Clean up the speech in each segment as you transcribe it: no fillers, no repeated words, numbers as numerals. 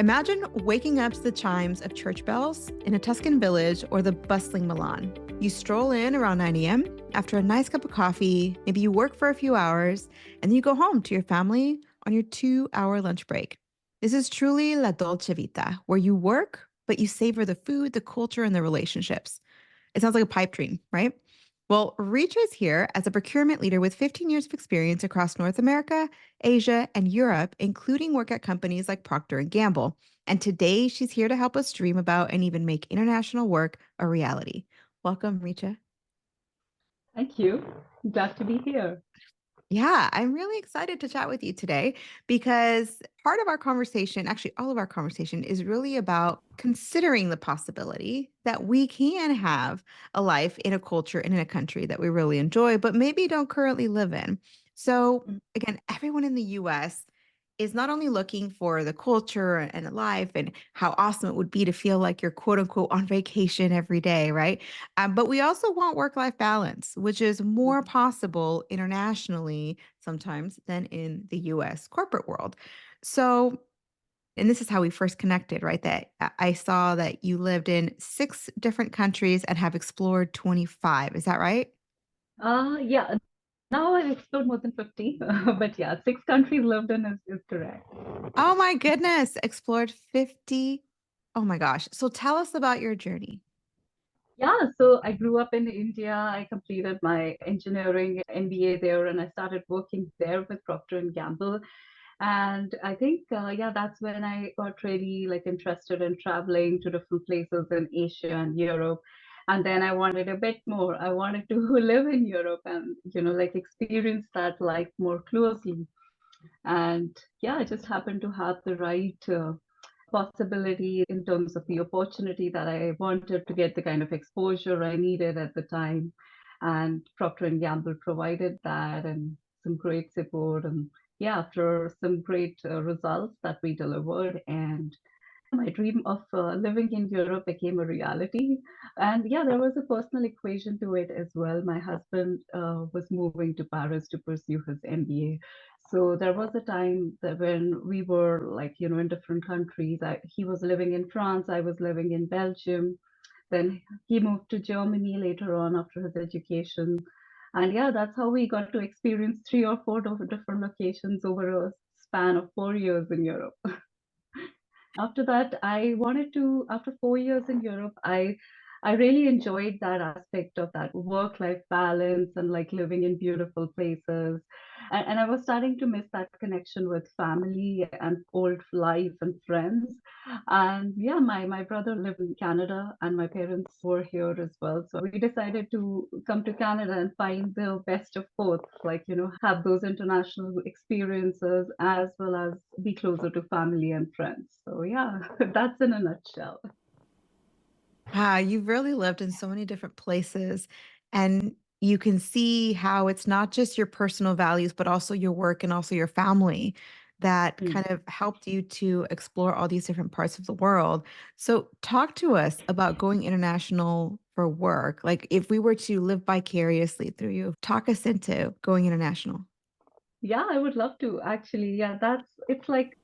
Imagine waking up to the chimes of church bells in a Tuscan village or the bustling Milan. You stroll in around 9 a.m. after a nice cup of coffee. Maybe you work for a few hours, and then you go home to your family on your 2-hour lunch break. This is truly la Dolce Vita, where you work, but you savor the food, the culture, and the relationships. It sounds like a pipe dream, right? Well, Richa is here as a procurement leader with 15 years of experience across North America, Asia, and Europe, including work at companies like Procter and Gamble. And today she's here to help us dream about and even make international work a reality. Welcome, Richa. Thank you. Glad to be here. Yeah, I'm really excited to chat with you today because part of our conversation, actually, all of our conversation is really about considering the possibility that we can have a life in a culture and in a country that we really enjoy, but maybe don't currently live in. So, again, everyone in the US is not only looking for the culture and the life and how awesome it would be to feel like you're quote unquote on vacation every day, right? But we also want work life balance, which is more possible internationally sometimes than in the US corporate world. So, and this is how we first connected, right? That I saw that you lived in 6 different countries and have explored 25. Is that right? Yeah, now I've explored more than 50, but yeah, 6 countries lived in is correct. Oh my goodness, explored 50. Oh my gosh. So tell us about your journey. Yeah, so I grew up in India. I completed my engineering MBA there, and I started working there with Procter and Gamble. And I think, yeah, that's when I got really like interested in traveling to different places in Asia and Europe. And then I wanted a bit more. I wanted to live in Europe and, like experience that life more closely. And yeah, I just happened to have the right possibility in terms of the opportunity that I wanted to get the kind of exposure I needed at the time. And Procter and Gamble provided that and some great support. And yeah, after some great results that we delivered, and my dream of living in Europe became a reality. And yeah, there was a personal equation to it as well. My husband was moving to Paris to pursue his MBA. So there was a time that when we were like, in different countries. He was living in France, I was living in Belgium. Then he moved to Germany later on after his education. And yeah, that's how we got to experience 3 or 4 different locations over a span of 4 years in Europe. After that, I wanted to, after 4 years in Europe, I really enjoyed that aspect of that work-life balance and like living in beautiful places. And I was starting to miss that connection with family and old life and friends. And yeah, my brother lived in Canada and my parents were here as well. So we decided to come to Canada and find the best of both, like, have those international experiences as well as be closer to family and friends. So yeah, that's in a nutshell. Wow, you've really lived in so many different places, and you can see how it's not just your personal values, but also your work and also your family that Hmm. kind of helped you to explore all these different parts of the world. So, talk to us about going international for work. Like, if we were to live vicariously through you, talk us into going international. Yeah, I would love to actually. Yeah, it's like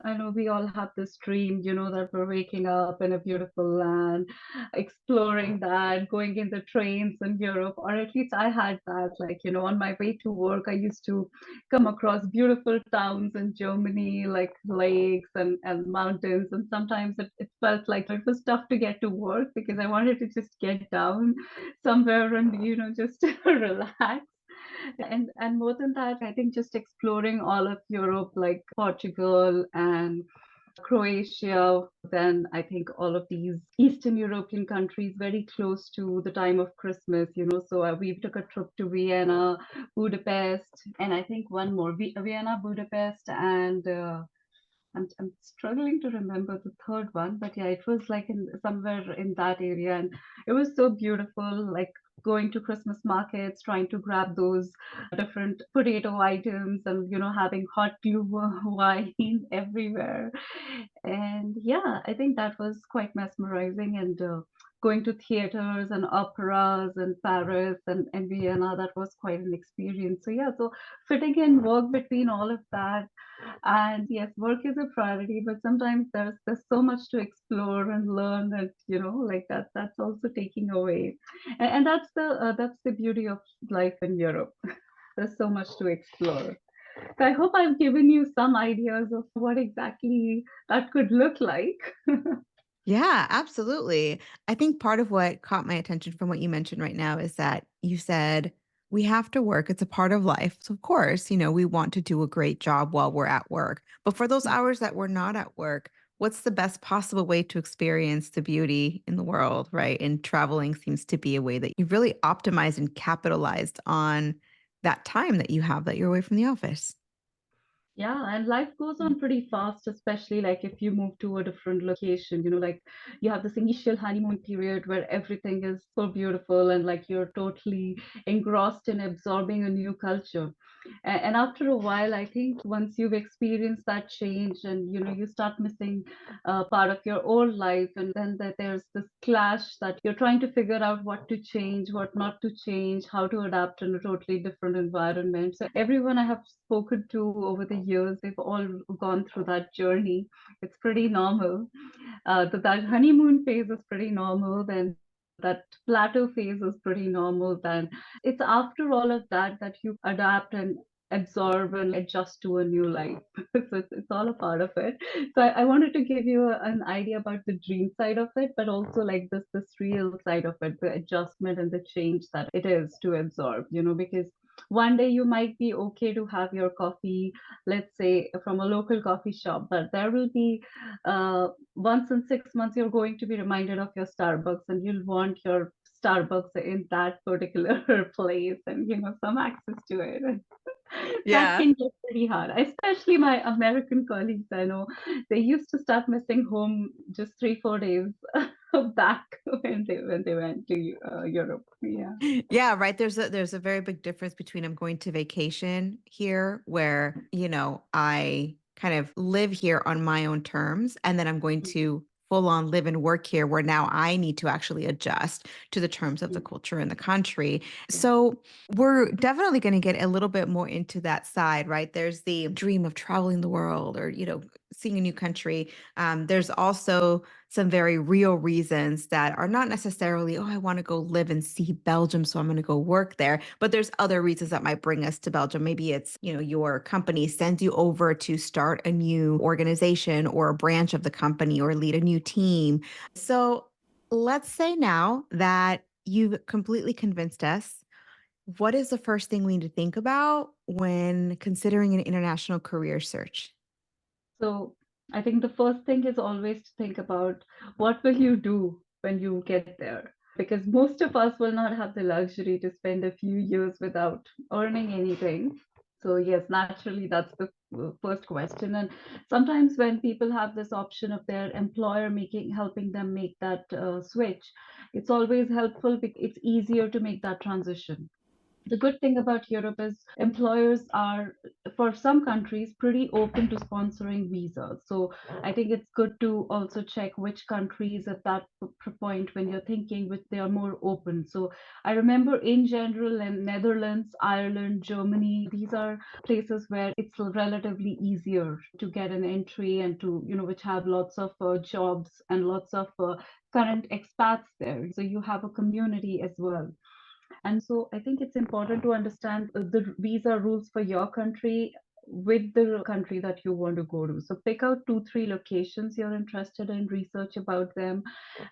I know we all have this dream, that we're waking up in a beautiful land, exploring that, going in the trains in Europe, or at least I had that. Like, on my way to work, I used to come across beautiful towns in Germany, like lakes and mountains. And sometimes it felt like it was tough to get to work because I wanted to just get down somewhere and, just relax. And more than that, I think just exploring all of Europe, like Portugal and Croatia, then I think all of these Eastern European countries very close to the time of Christmas, So we took a trip to Vienna, Budapest, and I think one more Vienna, Budapest, and I'm struggling to remember the third one, but yeah, it was like in somewhere in that area, and it was so beautiful, like going to Christmas markets, trying to grab those different potato items, and having hot wine everywhere. And yeah, I think that was quite mesmerizing and going to theaters and operas and Paris and Vienna. That was quite an experience. So yeah, so fitting in work between all of that, and yes, work is a priority, but sometimes there's so much to explore and learn, and like that's also taking away, and that's the beauty of life in Europe. There's so much to explore. So I hope I've given you some ideas of what exactly that could look like. Yeah, absolutely. I think part of what caught my attention from what you mentioned right now is that you said we have to work. It's a part of life. So, of course, we want to do a great job while we're at work. But for those hours that we're not at work, what's the best possible way to experience the beauty in the world, right? And traveling seems to be a way that you've really optimized and capitalized on that time that you have that you're away from the office. Yeah, and life goes on pretty fast, especially like if you move to a different location, like you have this initial honeymoon period where everything is so beautiful and like you're totally engrossed in absorbing a new culture. And after a while, I think once you've experienced that change and you start missing part of your old life, and then there's this clash that you're trying to figure out what to change, what not to change, how to adapt in a totally different environment. So everyone I have spoken to over the years, they've all gone through that journey. It's pretty normal. That honeymoon phase is pretty normal. Then that plateau phase is pretty normal. Then it's after all of that that you adapt and absorb and adjust to a new life. So it's all a part of it. So I wanted to give you an idea about the dream side of it, but also like this real side of it, the adjustment and the change that it is to absorb, because one day you might be okay to have your coffee, let's say from a local coffee shop, but there will be once in 6 months you're going to be reminded of your Starbucks, and you'll want your Starbucks in that particular place, and some access to it. That Yeah. can get pretty hard, especially my American colleagues. I know they used to start missing home just 3 4 days back when they went to Europe. Yeah. Yeah, right. There's a very big difference between I'm going to vacation here where, I kind of live here on my own terms, and then I'm going to full on live and work here where now I need to actually adjust to the terms of the Mm, culture in the country. yeah. So, we're definitely going to get a little bit more into that side, right? There's the dream of traveling the world or, seeing a new country. There's also some very real reasons that are not necessarily, oh, I want to go live and see Belgium, so I'm going to go work there. But there's other reasons that might bring us to Belgium. Maybe it's, your company sends you over to start a new organization or a branch of the company or lead a new team. So let's say now that you've completely convinced us. What is the first thing we need to think about when considering an international career search? So I think the first thing is always to think about what will you do when you get there? Because most of us will not have the luxury to spend a few years without earning anything. So yes, naturally, that's the first question. And sometimes when people have this option of their employer helping them make that switch, it's always helpful because it's easier to make that transition. The good thing about Europe is employers are, for some countries, pretty open to sponsoring visas. So I think it's good to also check which countries at that point when you're thinking which they are more open. So I remember in general in Netherlands, Ireland, Germany, these are places where it's relatively easier to get an entry and to, which have lots of jobs and lots of current expats there. So you have a community as well. And so I think it's important to understand the visa rules for your country with the country that you want to go to. So pick out 2 3 locations you're interested in, research about them,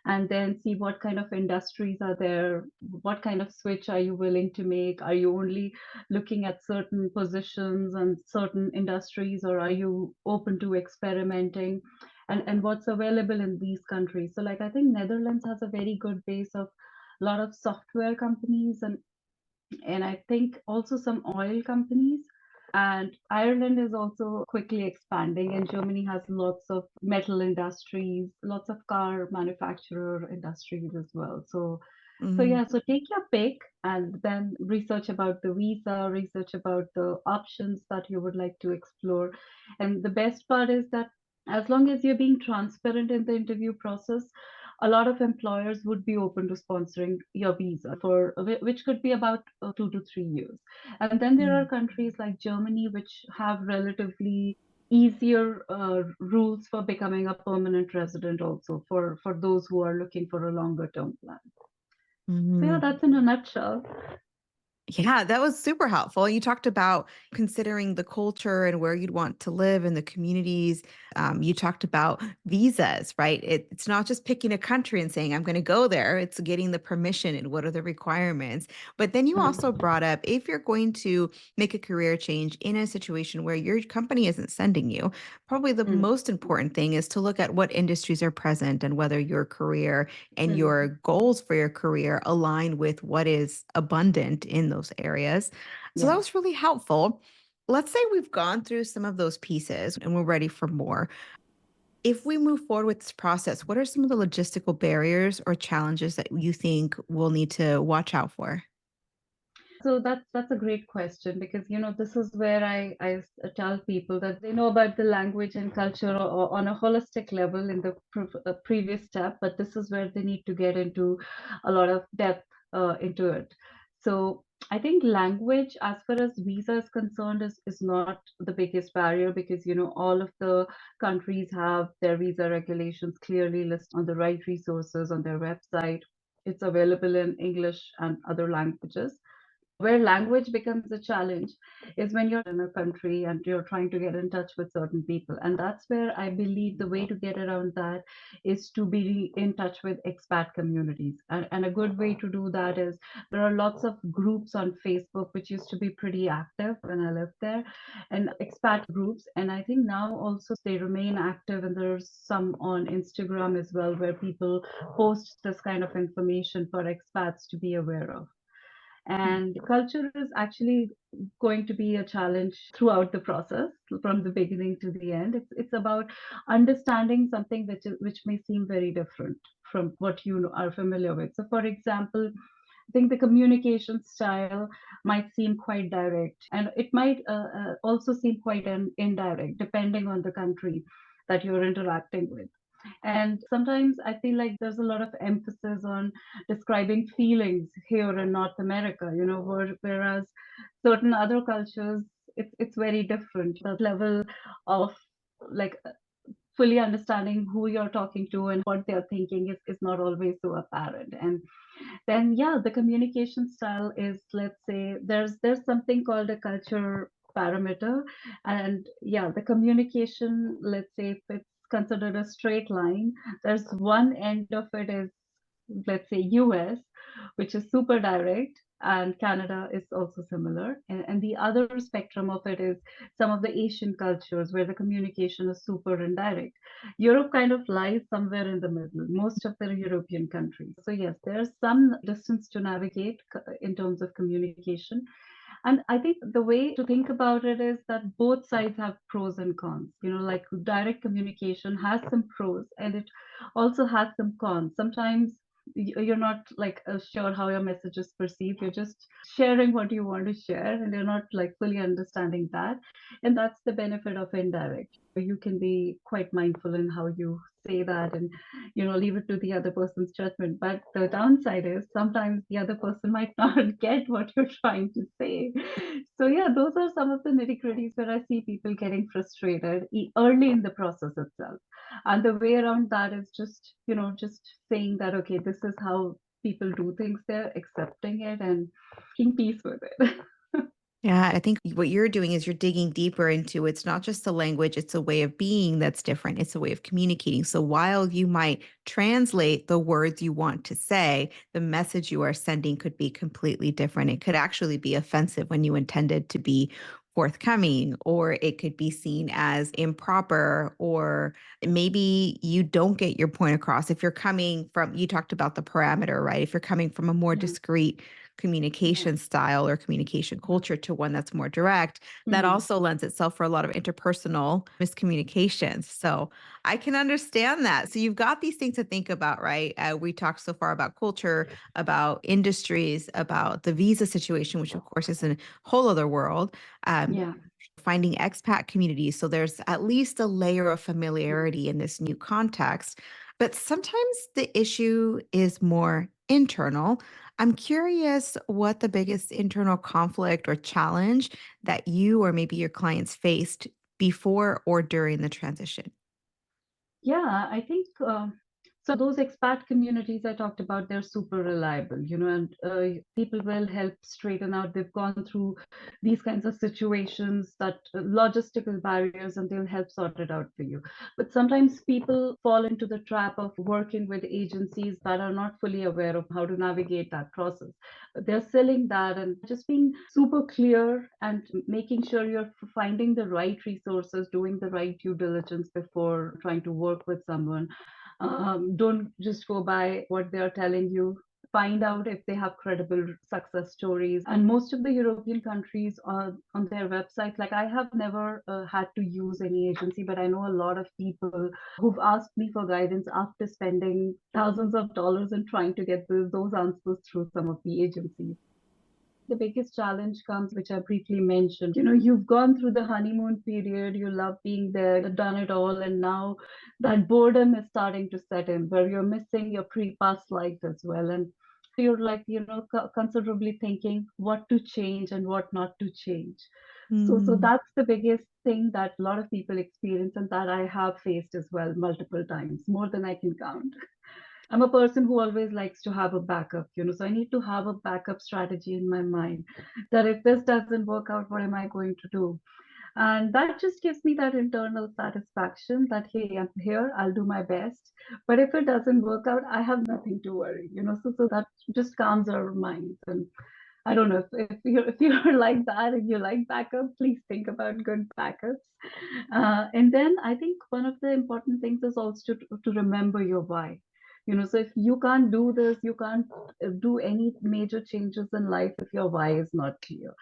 and then see what kind of industries are there, what kind of switch are you willing to make. Are you only looking at certain positions and certain industries, or are you open to experimenting, and what's available in these countries? So like I think Netherlands has a very good base of a lot of software companies, and I think also some oil companies. And Ireland is also quickly expanding, and Germany has lots of metal industries, lots of car manufacturer industries as well. So Mhm. yeah, so take your pick and then research about the visa, research about the options that you would like to explore. And the best part is that as long as you're being transparent in the interview process, a lot of employers would be open to sponsoring your visa for which could be about 2 to 3 years. And then there are Mm. countries like Germany which have relatively easier rules for becoming a permanent resident also for those who are looking for a longer term plan. So yeah, Mhm. that's in a nutshell. Yeah, that was super helpful. You talked about considering the culture and where you'd want to live and the communities. You talked about visas, right? It's not just picking a country and saying, I'm going to go there. It's getting the permission and what are the requirements. But then you also Mm, brought up if you're going to make a career change in a situation where your company isn't sending you, probably the mm, most important thing is to look at what industries are present and whether your career and mm, your goals for your career align with what is abundant in those areas. So that yeah. was really helpful. Let's say we've gone through some of those pieces and we're ready for more. If we move forward with this process, what are some of the logistical barriers or challenges that you think we'll need to watch out for? So that's a great question because this is where tell people that they know about the language and culture on a holistic level in the previous step, but this is where they need to get into a lot of depth into it. So I think language, as far as visa is concerned, is not the biggest barrier because all of the countries have their visa regulations clearly listed on the right resources on their website. It's available in English and other languages. Where language becomes a challenge is when you're in a country and you're trying to get in touch with certain people. And that's where I believe the way to get around that is to be in touch with expat communities. And a good way to do that is there are lots of groups on Facebook, which used to be pretty active when I lived there, and expat groups. And I think now also they remain active, and there's some on Instagram as well where people post this kind of information for expats to be aware of. And culture is actually going to be a challenge throughout the process from the beginning to the end. It's about understanding something which may seem very different from what are familiar with. So for example, I think the communication style might seem quite direct, and it might also seem quite indirect depending on the country that you're interacting with. And sometimes I feel like there's a lot of emphasis on describing feelings here in North America, whereas certain other cultures, it's very different. The level of like fully understanding who you're talking to and what they're thinking is not always so apparent. And then yeah, the communication style is, let's say, there's something called a culture parameter. And yeah, the communication, let's say if it's considered a straight line, there's one end of it is, let's say, US, which is super direct, and Canada is also similar. And the other spectrum of it is some of the Asian cultures where the communication is super indirect. Europe kind of lies somewhere in the middle, most of the European countries. So yes, there's some distance to navigate in terms of communication. And I think the way to think about it is that both sides have pros and cons. Like direct communication has some pros and it also has some cons. Sometimes you're not like sure how your message is perceived. You're just sharing what you want to share and you're not like fully understanding that. And that's the benefit of indirect. You can be quite mindful in how you say that and leave it to the other person's judgment. But the downside is sometimes the other person might not get what you're trying to say. So yeah, those are some of the nitty gritties where I see people getting frustrated early in the process itself. And the way around that is just saying that, okay, this is how people do things there, accepting it and making peace with it. Yeah, I think what you're doing is you're digging deeper into it's not just the language, it's a way of being that's different. It's a way of communicating. So while you might translate the words you want to say, the message you are sending could be completely different. It could actually be offensive when you intended to be forthcoming, or it could be seen as improper, or maybe you don't get your point across. If you're coming from, you talked about the parameter, right? If you're coming from a more Yeah, discreet yeah, communication style or communication yeah. culture to one that's more direct, that Mhm. also lends itself for a lot of interpersonal miscommunications. So I can understand that. So you've got these things to think about, right? We talked so far about culture, about industries, about the visa situation, which of course is a whole other world. Um, Yeah. Finding expat communities. So there's at least a layer of familiarity in this new context. But sometimes the issue is more internal. I'm curious what the biggest internal conflict or challenge that you or maybe your clients faced before or during the transition. Yeah, I think so. Those expat communities I talked about, they're super reliable, and people will help straighten out. They've gone through these kinds of situations, that logistical barriers, and they'll help sort it out for you. But sometimes people fall into the trap of working with agencies that are not fully aware of how to navigate that process. They're selling that, and just being super clear and making sure you're finding the right resources, doing the right due diligence before trying to work with someone. Don't just go by what they're telling you. Find out if they have credible success stories. And most of the European countries on their website, like I have never had to use any agency, but I know a lot of people who've asked me for guidance after spending thousands of dollars and trying to get those answers through some of the agencies. The biggest challenge comes, which I briefly mentioned. You've gone through the honeymoon period, you love being there, you've done it all, and now that boredom is starting to set in where you're missing your pre-past life as well. And you're like, considerably thinking what to change and what not to change. So Mm, that's the biggest thing that a lot of people experience, and that I have faced as well multiple times, more than I can count. I'm a person who always likes to have a backup, so I need to have a backup strategy in my mind, that if this doesn't work out, what am I going to do? And that just gives me that internal satisfaction that, hey, I'm here, I'll do my best. But if it doesn't work out, I have nothing to worry, so that just calms our minds. And I don't know if you're like that, if you like backup, please think about good backups. And then I think one of the important things is also to remember your why. So if you can't do this, you can't do any major changes in life if your why is not clear.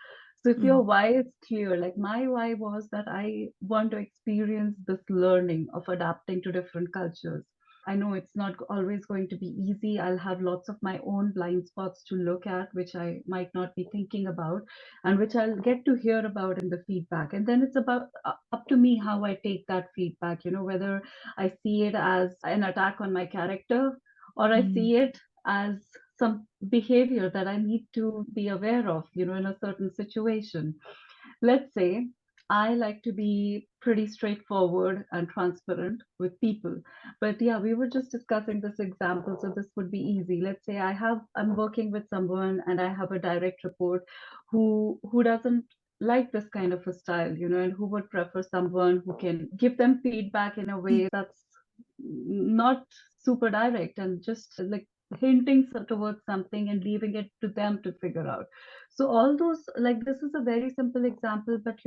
So if your mm, why is clear, like my why was that I want to experience this learning of adapting to different cultures. I know it's not always going to be easy. I'll have lots of my own blind spots to look at, which I might not be thinking about, and which I'll get to hear about in the feedback. And then it's about up to me how I take that feedback, whether I see it as an attack on my character, or I mm, see it as some behavior that I need to be aware of, in a certain situation. Let's say I like to be pretty straightforward and transparent with people. But yeah, we were just discussing this example, so this would be easy. Let's say I'm working with someone and I have a direct report who doesn't like this kind of a style, and who would prefer someone who can give them feedback in a mm, way that's not super direct and just like hinting towards something and leaving it to them to figure out. So all those, like, this is a very simple example, but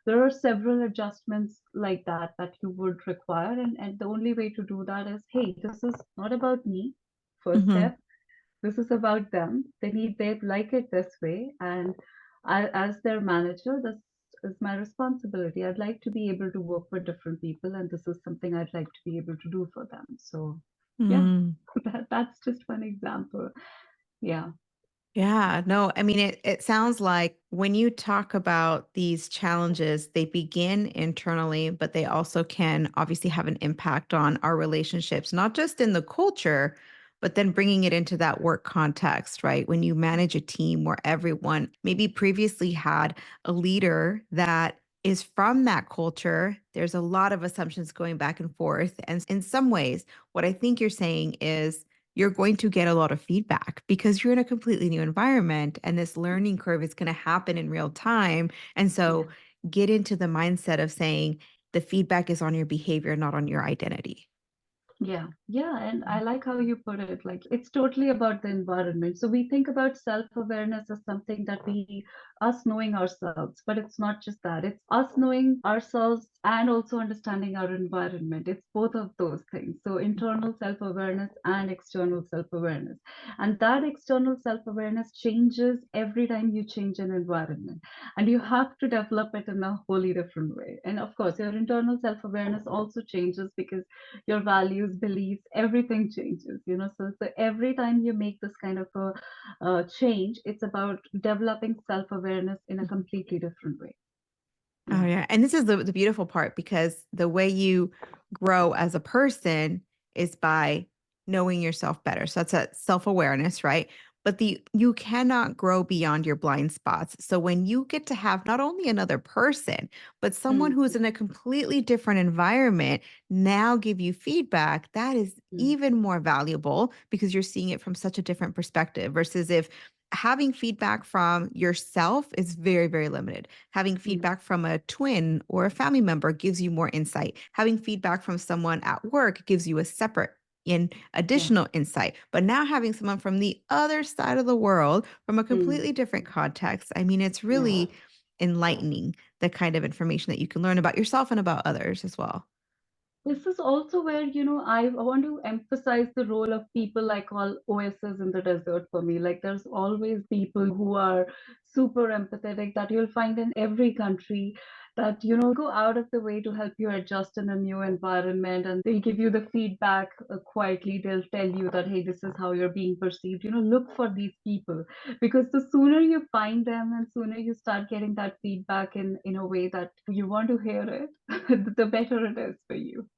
there are several adjustments like that you would require, and the only way to do that is, hey, this is not about me. First mhm, step, this is about them. They like it this way, and as their manager, this is my responsibility. I'd like to be able to work with different people, and this is something I'd like to be able to do for them. So yeah, mm. that's just one example. Yeah. Yeah, no, I mean, it sounds like when you talk about these challenges, they begin internally, but they also can obviously have an impact on our relationships, not just in the culture, but then bringing it into that work context, right? When you manage a team where everyone maybe previously had a leader that is from that culture, there's a lot of assumptions going back and forth. And in some ways, what I think you're saying is, you're going to get a lot of feedback because you're in a completely new environment and this learning curve is going to happen in real time. And Yeah. so get into the mindset of saying the feedback is on your behavior, not on your identity. Yeah, yeah, and I like how you put it. Like, it's totally about the environment. So we think about self-awareness as something that us knowing ourselves, but it's not just that. It's us knowing ourselves and also understanding our environment. It's both of those things. So internal self-awareness and external self-awareness. And that external self-awareness changes every time you change an environment. And you have to develop it in a wholly different way. And of course, your internal self-awareness also changes because your values, beliefs, everything changes, so every time you make this kind of a change, it's about developing self-awareness in a completely different way. Oh, Yeah. yeah. And this is the beautiful part because the way you grow as a person is by knowing yourself better. So that's a self-awareness, right? But you cannot grow beyond your blind spots. So when you get to have not only another person, but someone Mm, who's in a completely different environment now give you feedback, that is mm, even more valuable because you're seeing it from such a different perspective versus if having feedback from yourself is very, very limited. Having mm. feedback from a twin or a family member gives you more insight. Having feedback from someone at work gives you a separate in Yeah. additional insight. But now having someone from the other side of the world from a Mm, completely different context, I mean, it's yeah. really enlightening the kind of information that you can learn about yourself and about others as well. This is also where, I want to emphasize the role of people I call OSs in the desert for me. Like, there's always people who are super empathetic that you'll find in every country that, go out of the way to help you adjust in a new environment. And they'll give you the feedback quietly. They'll tell you that, hey, this is how you're being perceived. Look for these people because the sooner you find them and sooner you start getting that feedback in a way that you want to hear it, the better it is for you.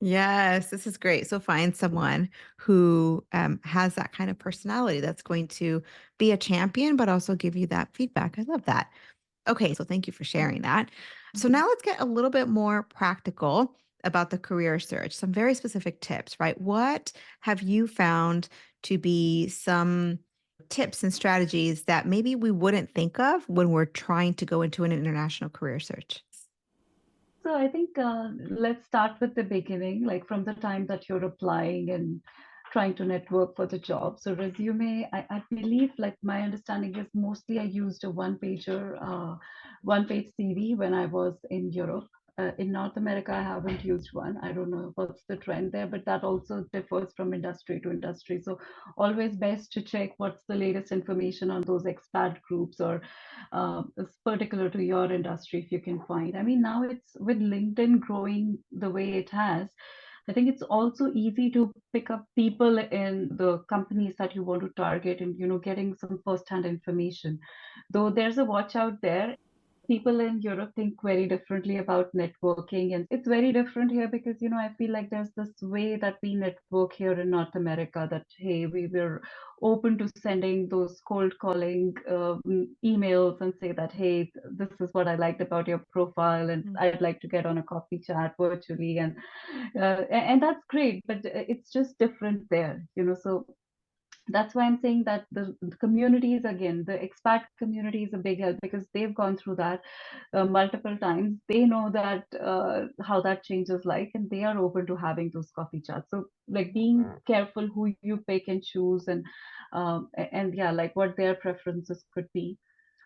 Yes, this is great. So find someone who has that kind of personality that's going to be a champion, but also give you that feedback. I love that. Okay, so thank you for sharing that. So Mhm. now let's get a little bit more practical about the career search, some very specific tips, right? What have you found to be some tips and strategies that maybe we wouldn't think of when we're trying to go into an international career search? So I think let's start with the beginning, like from the time that you're applying and trying to network for the job. So resume, I believe, like my understanding is mostly I used a one-page CV when I was in Europe. In North America, I haven't used one. I don't know what's the trend there, but that also differs from industry to industry. So always best to check what's the latest information on those expat groups or is particular to your industry if you can find. I mean, now it's with LinkedIn growing the way it has. I think it's also easy to pick up people in the companies that you want to target and getting some first-hand information. Though there's a watch out there. People in Europe think very differently about networking, and it's very different here because I feel like there's this way that we network here in North America that hey, we were open to sending those cold calling emails and say that hey, this is what I liked about your profile, and I'd like to get on a coffee chat virtually, and that's great, but it's just different there, so that's why I'm saying that the communities, again, the expat community is a big help because they've gone through that multiple times. They know that how that changes life, and they are open to having those coffee chats. So, like, being careful who you pick and choose, and yeah, like what their preferences could be.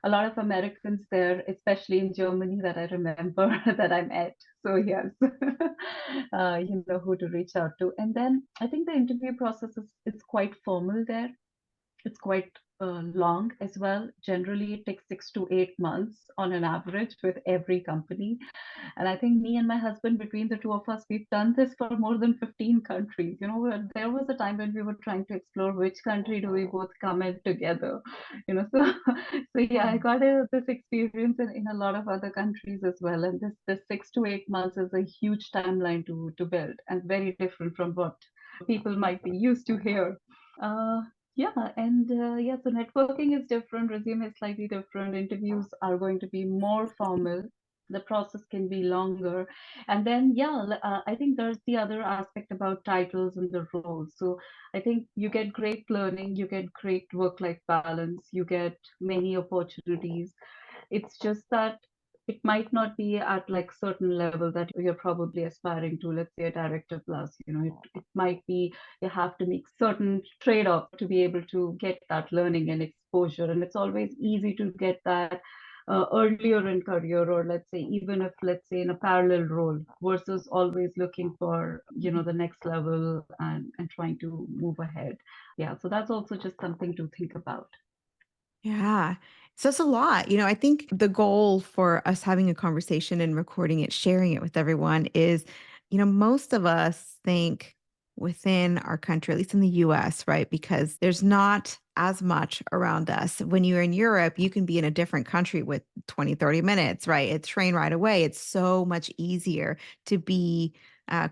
A lot of Americans there, especially in Germany, that I remember that I met. So yes, you know who to reach out to. And then I think the interview process is quite formal there. It's quite long as well. Generally, it takes 6 to 8 months on an average with every company. And I think me and my husband, between the two of us, we've done this for more than 15 countries. There was a time when we were trying to explore which country do we both come in together. So so yeah, I got this experience in a lot of other countries as well. And this 6 to 8 months is a huge timeline to build and very different from what people might be used to here. Uh, yeah, and yeah, so networking is different, resume is slightly different, interviews are going to be more formal, the process can be longer. And then, yeah, I think there's the other aspect about titles and the roles. So I think you get great learning, you get great work-life balance, you get many opportunities. It's just that it might not be at like certain level that you're probably aspiring to, let's say a director plus, it might be you have to make certain trade-off to be able to get that learning and exposure. And it's always easy to get that earlier in career, or let's say even if let's say in a parallel role versus always looking for the next level and trying to move ahead. Yeah, so that's also just something to think about. Yeah. So it's a lot. I think the goal for us having a conversation and recording it, sharing it with everyone is, most of us think within our country, at least in the US, right? Because there's not as much around us. When you're in Europe, you can be in a different country with 20, 30 minutes, right? It's train right away. It's so much easier to be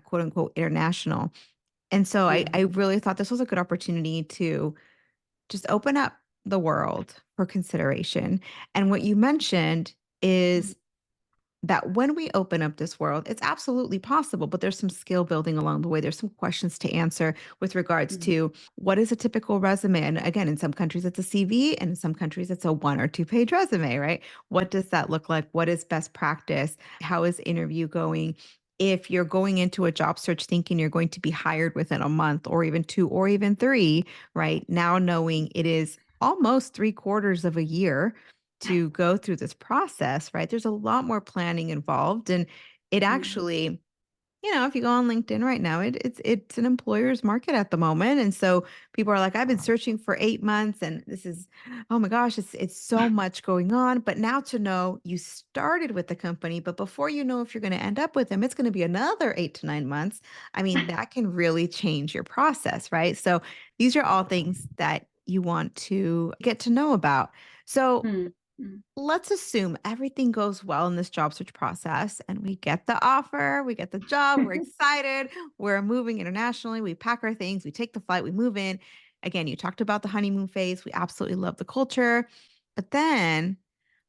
quote unquote international. And so I Yeah. really thought this was a good opportunity to just open up the world for consideration. And what you mentioned Mm, is that when we open up this world, it's absolutely possible, but there's some skill building along the way. There's some questions to answer with regards mm, to what is a typical resume. And again, in some countries, it's a CV, and in some countries, it's a 1 or 2 page resume, right? What does that look like? What is best practice? How is interview going? If you're going into a job search thinking you're going to be hired within a month or even 2 or even 3, right? Now knowing it is almost 3 quarters of a year to go through this process, right? There's a lot more planning involved. And it mm. actually, if you go on LinkedIn right now, it's an employer's market at the moment. And so people are like, I've been searching for 8 months and this is, oh my gosh, it's so much going on. But now to know you started with the company, but before you know if you're going to end up with them, it's going to be another 8 to 9 months. I mean, that can really change your process, right? So these are all things that you want to get to know about. So Mm, mm. let's assume everything goes well in this job search process and we get the offer, we get the job, we're excited, we're moving internationally, we pack our things, we take the flight, we move in. Again, you talked about the honeymoon phase. We absolutely love the culture. But then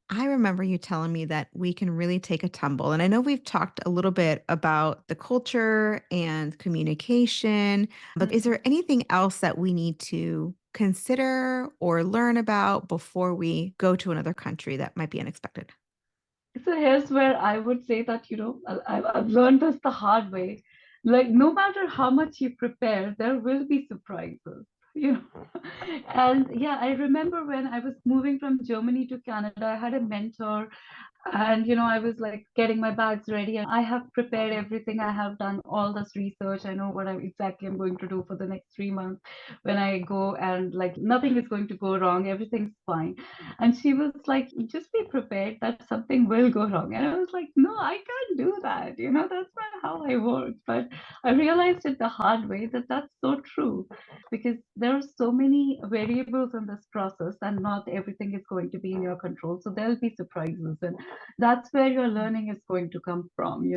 I remember you telling me that we can really take a tumble. And I know we've talked a little bit about the culture and communication, but is Mm. there anything else that we need to consider or learn about before we go to another country that might be unexpected? So here's where I would say that, I've learned this the hard way. Like, no matter how much you prepare, there will be surprises, you know. And yeah, I remember when I was moving from Germany to Canada, I had a mentor, and I was like getting my bags ready, and I have prepared everything. I have done all this research. I know what I'm going to do for the next 3 months when I go, and like nothing is going to go wrong, everything's fine. And she was like, just be prepared that something will go wrong. And I was like, no, I can't do that, that's not how I work. But I realized it the hard way that that's so true, because there are so many variables in this process, and not everything is going to be in your control, so there'll be surprises. And that's where your learning is going to come from,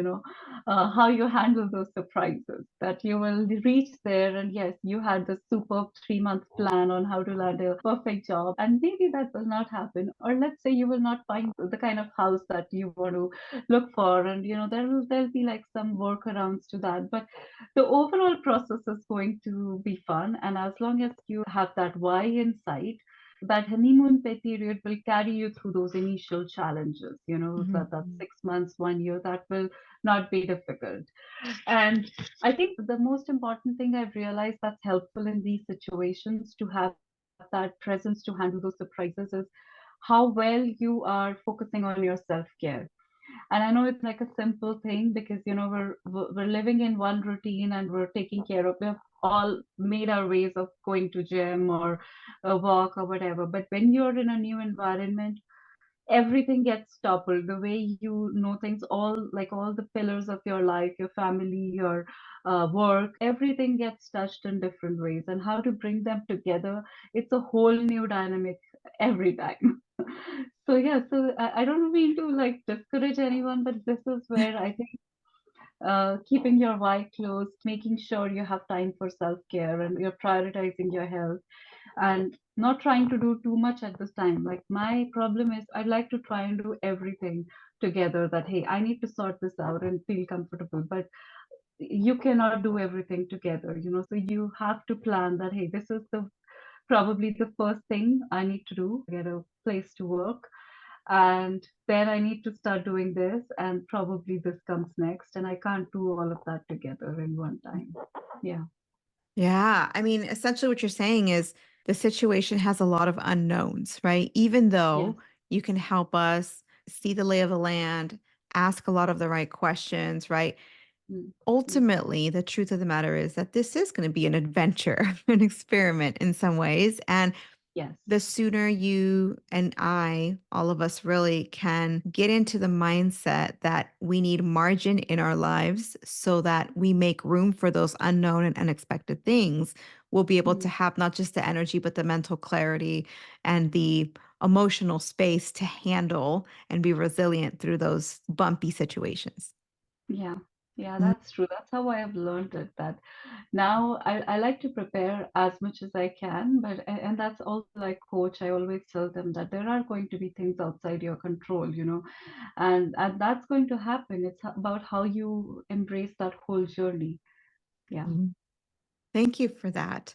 how you handle those surprises, that you will reach there and yes, you had this superb 3 month plan on how to land a perfect job, and maybe that will not happen, or let's say you will not find the kind of house that you want to look for, and there'll be like some workarounds to that. But the overall process is going to be fun, and as long as you have that why in sight, that honeymoon period will carry you through those initial challenges, that Mhm. 6 months, 1 year, that will not be difficult. And I think the most important thing I've realized that's helpful in these situations, to have that presence to handle those surprises, is how well you are focusing on your self-care. And I know it's like a simple thing, because we're living in one routine, and we're taking care of, we've all made our ways of going to gym or a walk or whatever. But when you're in a new environment, everything gets toppled. The way you know things, all the pillars of your life, your family, your work, everything gets touched in different ways, and how to bring them together, it's a whole new dynamic every time. So yeah, so I don't mean to like discourage anyone, but this is where I think keeping your why close, making sure you have time for self-care, and you're prioritizing your health, and not trying to do too much at this time. Like, my problem is I'd like to try and do everything together, that hey, I need to sort this out and feel comfortable, but you cannot do everything together, so you have to plan that hey, this is the probably the first thing I need to do, get a place to work, and then I need to start doing this, and probably this comes next, and I can't do all of that together in one time. Yeah. Yeah. I mean, essentially, what you're saying is the situation has a lot of unknowns, right? Even Yes. though you can help us see the lay of the land, ask a lot of the right questions, right? Mm. Mm. Ultimately, the truth of the matter is that this is going to be an adventure, an experiment in some ways. And Yes. the sooner you and I, all of us really can get into the mindset that we need margin in our lives so that we make room for those unknown and unexpected things, we'll be able to Mm. have not just the energy, but the mental clarity and the emotional space to handle and be resilient through those bumpy situations. Yeah. Yeah, Mm, that's true. That's how I have learned it. That now I like to prepare as much as I can, but and that's also like coach. I always tell them that there are going to be things outside your control, and that's going to happen. It's about how you embrace that whole journey. Yeah. mm. Thank you for that.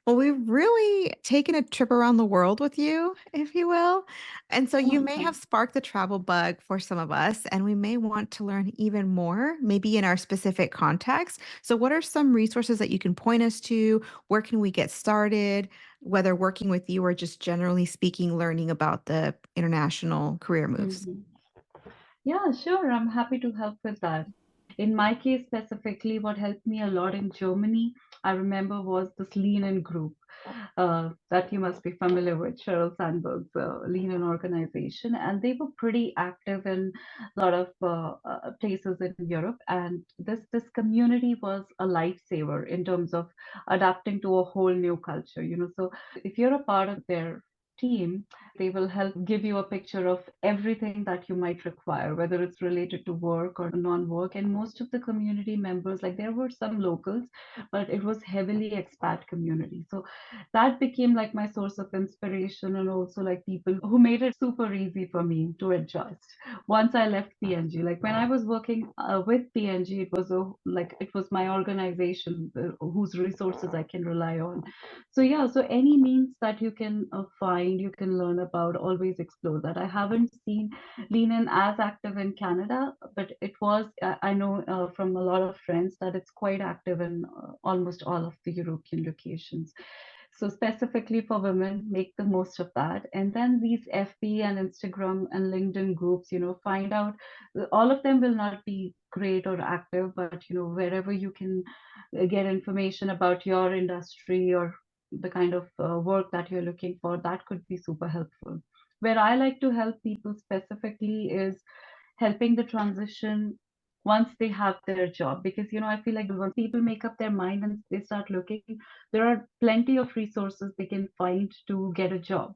Well, we've really taken a trip around the world with you, if you will. And so you may have sparked the travel bug for some of us, and we may want to learn even more, maybe in our specific context. So, what are some resources that you can point us to? Where can we get started, whether working with you or just generally speaking, learning about the international career moves? Mhm. Yeah, sure. I'm happy to help with that. In my case specifically, what helped me a lot in Germany, I remember, was this Lean In group that you must be familiar with, Sheryl Sandberg's Lean In organization. And they were pretty active in a lot of places in Europe. And this community was a lifesaver in terms of adapting to a whole new culture. So if you're a part of their team, they will help give you a picture of everything that you might require, whether it's related to work or non-work. And most of the community members, like there were some locals, but it was heavily expat community. So that became like my source of inspiration, and also like people who made it super easy for me to adjust once I left PNG. Like when I was working with PNG, it was my organization whose resources I can rely on. So yeah, so any means that you can find, you can learn about, always explore that. I haven't seen Lean In as active in Canada, but it was, I know from a lot of friends that it's quite active in almost all of the European locations. So specifically for women, make the most of that. And then these FB and Instagram and LinkedIn groups, find out, all of them will not be great or active, but wherever you can get information about your industry or the kind of work that you're looking for, that could be super helpful. Where I like to help people specifically is helping the transition once they have their job, because I feel like once people make up their mind and they start looking, there are plenty of resources they can find to get a job.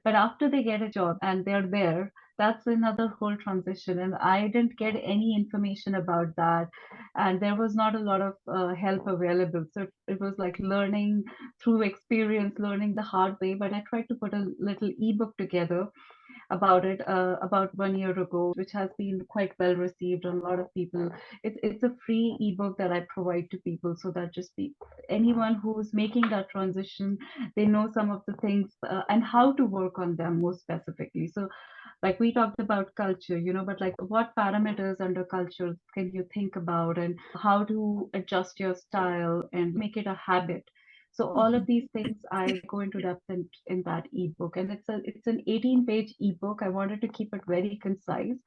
But after they get a job and they're there, that's another whole transition. And I didn't get any information about that. And there was not a lot of help available. So it was like learning through experience, learning the hard way. But I tried to put a little ebook together about it about 1 year ago, which has been quite well received on a lot of people. It's a free ebook that I provide to people, so that just anyone who's making that transition, they know some of the things and how to work on them more specifically. So like we talked about culture, but like what parameters under culture can you think about, and how to adjust your style and make it a habit. So all of these things I go into depth in that ebook, and it's an 18-page ebook. I wanted to keep it very concise,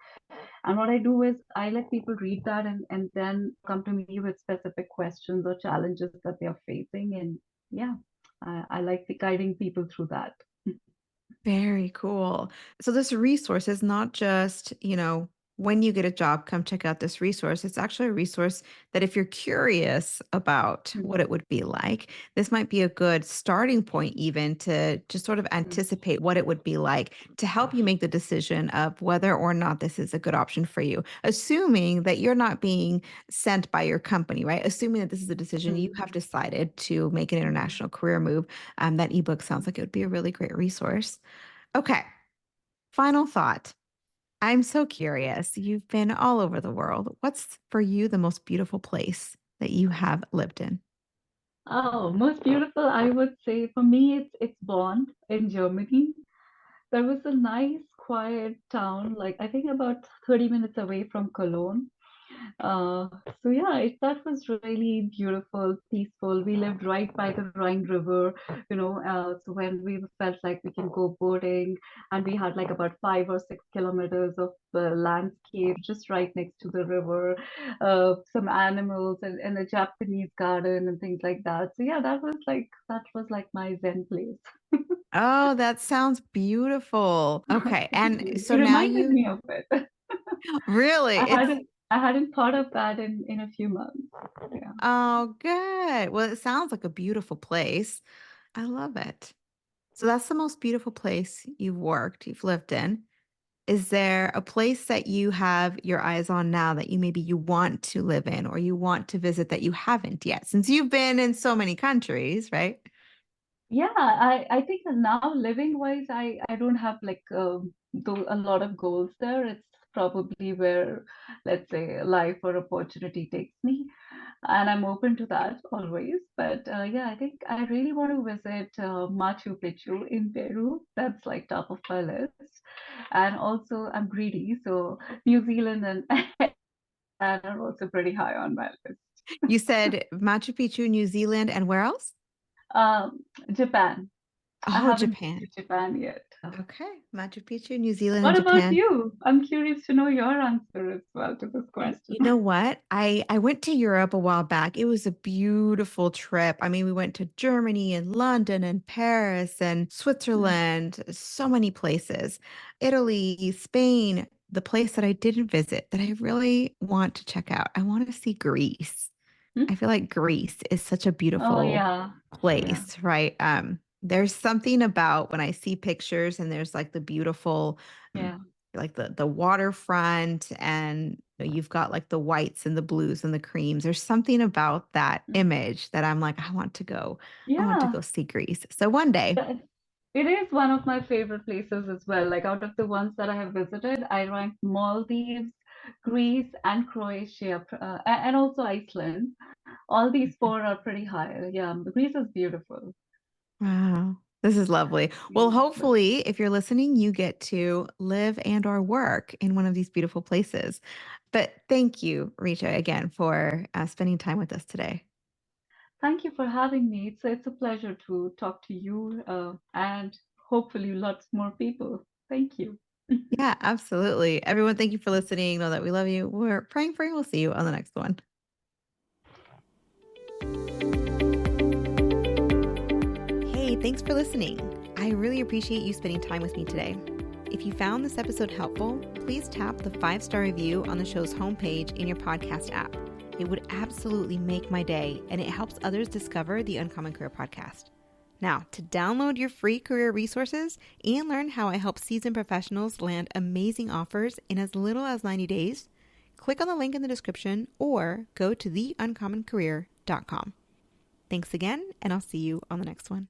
and what I do is I let people read that and then come to me with specific questions or challenges that they are facing, and yeah, I like guiding people through that. Very cool. So this resource is not just, when you get a job, come check out this resource. It's actually a resource that if you're curious about what it would be like, this might be a good starting point even to just sort of anticipate what it would be like to help you make the decision of whether or not this is a good option for you, assuming that you're not being sent by your company, right? Assuming that this is a decision you have Mhm. decided to make an international career move. That ebook sounds like it would be a really great resource. Okay. Final thought. I'm so curious. You've been all over the world. What's for you the most beautiful place that you have lived in? Oh, most beautiful, I would say for me, it's Bonn in Germany. There was a nice, quiet town, like I think about 30 minutes away from Cologne. Uh, so yeah, that was really beautiful, peaceful. We lived right by the Rhine River, so when we felt like we can go boating, and we had like about 5 or 6 kilometers of landscape just right next to the river, some animals and a Japanese garden and things like that. So yeah, that was like my Zen place. Oh, that sounds beautiful. Okay. Thank And you. so You now reminded you me of it. really, I it's hadn't I hadn't thought of that in a few months. Yeah. oh, good. Well, it sounds like a beautiful place. I love it. So that's the most beautiful place you've worked, you've lived in. Is there a place that you have your eyes on now that you want to live in or you want to visit that you haven't yet? Since you've been in so many countries, right? Yeah, I think that now living wise, I don't have like a lot of goals there. It's probably where, let's say, life or opportunity takes me, and I'm open to that always. But yeah, I think I really want to visit Machu Picchu in Peru. That's like top of my list. And also, I'm greedy, so New Zealand and and are also pretty high on my list. You said Machu Picchu, New Zealand, and where else? Japan. I Oh, haven't been Japan. to Japan yet. Okay. Machu Picchu, New Zealand, and What about Japan. you? I'm curious to know your answer as well to this question. You know what? I went to Europe a while back. It was a beautiful trip. I mean, we went to Germany and London and Paris and Mm, Switzerland, so many places. Italy, Spain, the place that I didn't visit that I really want to check out. I want to see Greece. mm. I feel like Greece is such a Oh beautiful yeah, yeah. place, right? There's something about when I see pictures and there's like the beautiful, mm, Yeah. like the waterfront, and you've got like the whites and the blues and the creams. There's something about that Mm. image that I'm like, I want to go. I want to Yeah. go see Greece. So one day, That- It is one of my favorite places as well. Like out of the ones that I have visited, I rank Maldives, Greece, and Croatia, and also Iceland. All these four are pretty high. Yeah, Greece is beautiful. wow, this is lovely. Well, Yeah. hopefully, if you're listening, you get to live and or work in one of these beautiful places. But thank you, Richa, again for spending time with us today. Thank you for having me. It's a pleasure to talk to you and hopefully lots more people. Thank you. Yeah, absolutely. Everyone, thank you for listening. Know that we love you. We're praying for you. We'll see you on the next one. Hey, thanks for listening. I really appreciate you spending time with me today. If you found this episode helpful, please tap the 5-star review on the show's homepage in your podcast app. It would absolutely make my day, and it helps others discover the Uncommon Career Podcast. Now, to download your free career resources and learn how I help seasoned professionals land amazing offers in as little as 90 days, click on the link in the description or go to theuncommoncareer.com. Thanks again, and I'll see you on the next one.